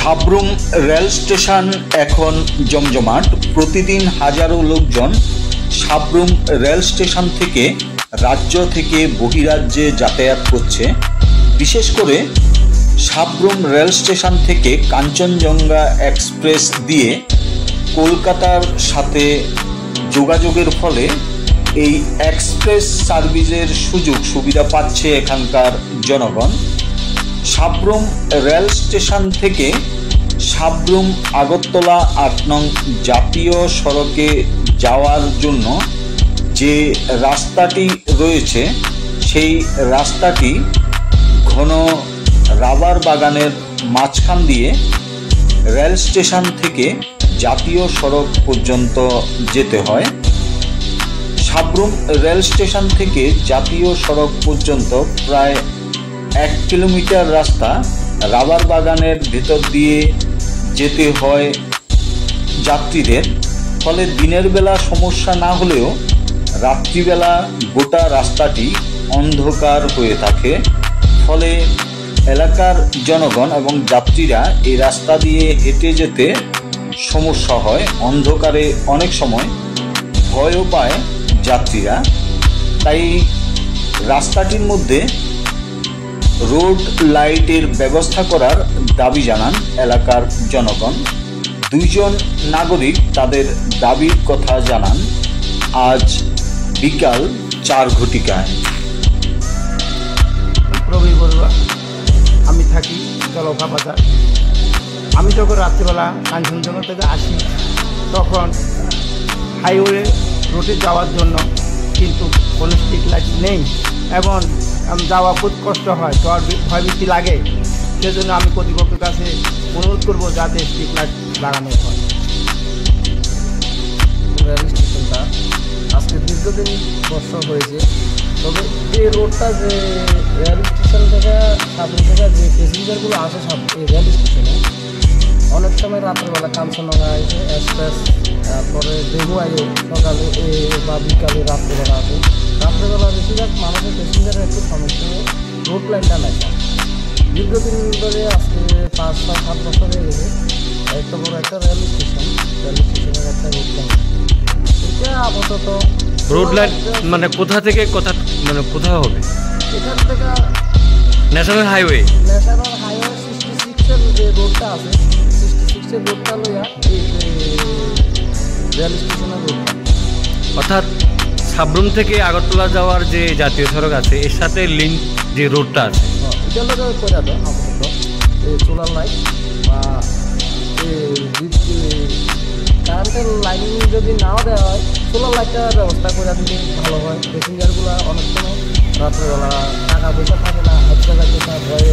Sabroom rail station এখন জমজমাট। প্রতিদিন হাজারো লোকজন সাব্রুম রেল স্টেশন থেকে রাজ্য থেকে বহিরাজ্যে যাতায়াত করছে। বিশেষ করে সাব্রুম রেল স্টেশন থেকে কাঞ্চনজঙ্ঘা এক্সপ্রেস দিয়ে কলকাতার সাথে যোগাযোগের ফলে এই এক্সপ্রেস সার্ভিসের সুযোগ সুবিধা পাচ্ছে এখানকার জনগণ। সাব্রুম রেল স্টেশন থেকে সাব্রুম আগরতলা ৮ নং জাতীয় সড়কে যাওয়ার জন্য যে রাস্তাটি রয়েছে সেই রাস্তাটি ঘন রাবার বাগানের মাঝখান দিয়ে রেল স্টেশন থেকে জাতীয় সড়ক পর্যন্ত যেতে হয়। সাব্রুম রেল স্টেশন থেকে জাতীয় সড়ক পর্যন্ত প্রায় ১ কিলোমিটার রাস্তা রাবার বাগানের ভেতর দিয়ে যেতে হয় যাত্রীদের। ফলে দিনের বেলা সমস্যা না হলেও রাত্রিবেলা গোটা রাস্তাটি অন্ধকার হয়ে থাকে। ফলে এলাকার জনগণ এবং যাত্রীরা এই রাস্তা দিয়ে হেঁটে যেতে সমস্যা হয়। অন্ধকারে অনেক সময় ভয়ও পায় যাত্রীরা। তাই রাস্তাটির মধ্যে রোড লাইটের ব্যবস্থা করার দাবি জানান এলাকার জনগণ। ২ জন নাগরিক তাদের দাবির কথা জানান আজ বিকাল ৪ ঘটিকায়। প্রবীর বড়ুয়া, আমি থাকি জলখা বাজার। আমি যখন রাত্রিবেলা কাঞ্চনজঙ্ঘা থেকে আসি তখন হাইওয়ে রোডে যাওয়ার জন্য কিন্তু কোনো স্ট্রিট লাইট নেই এবং যাওয়া খুব কষ্ট হয়, তো আর ভয়ভীতি লাগে। সেজন্য আমি কর্তৃপক্ষের কাছে অনুরোধ করবো যাতে স্ট্রিট লাইট লাগানো হয়। রেল স্টেশনটা আজকে দীর্ঘদিন বর্ষা হয়েছে, তবে এই রোডটা যে রেল স্টেশন থেকে সাবরুম থেকে যে প্যাসেঞ্জারগুলো আসে এই রেল স্টেশনে অনেক সময় রাত্রেবেলা কাঞ্চনজঙ্ঘা আসে এক্সপ্রেস, তারপরে ডেমু আইও সকালে বা বিকালে রাত্রেবেলা আসে। রাত্রেবেলা বেশিরভাগ মানুষের প্যাসেঞ্জারের একটু সমস্যা হয়, রোড লাইনটা নাই। দীর্ঘদিন ধরে আজকে ৫-৭ বছর হয়ে গেছে এত বড় একটা রেল স্টেশনের একটা রোড লাইন। এটা আপাতত রোড লাইন মানে কোথা থেকে কোথাও হবে? এখান থেকে ন্যাশনাল হাইওয়ে 66-এর যে রোডটা আছে, 66-এর রোডটা লইয়া এই রেল স্টেশনের রোডটা, অর্থাৎ সাব্রুম থেকে আগরতলা যাওয়ার যে জাতীয় সড়ক আছে এর সাথে লিঙ্ক যে রোডটা আছে এটা লোক করে দেয় আপাতত এই সোলার লাইট বা কারেন্টের লাইন যদি নাও দেওয়া হয় সোলার লাইটটার ব্যবস্থা করে দিলে ভালো হয়। প্যাসেঞ্জারগুলো অনেক সময় রাত্রেবেলা টাকা পয়সা থাকে না, হাতে ভয়ে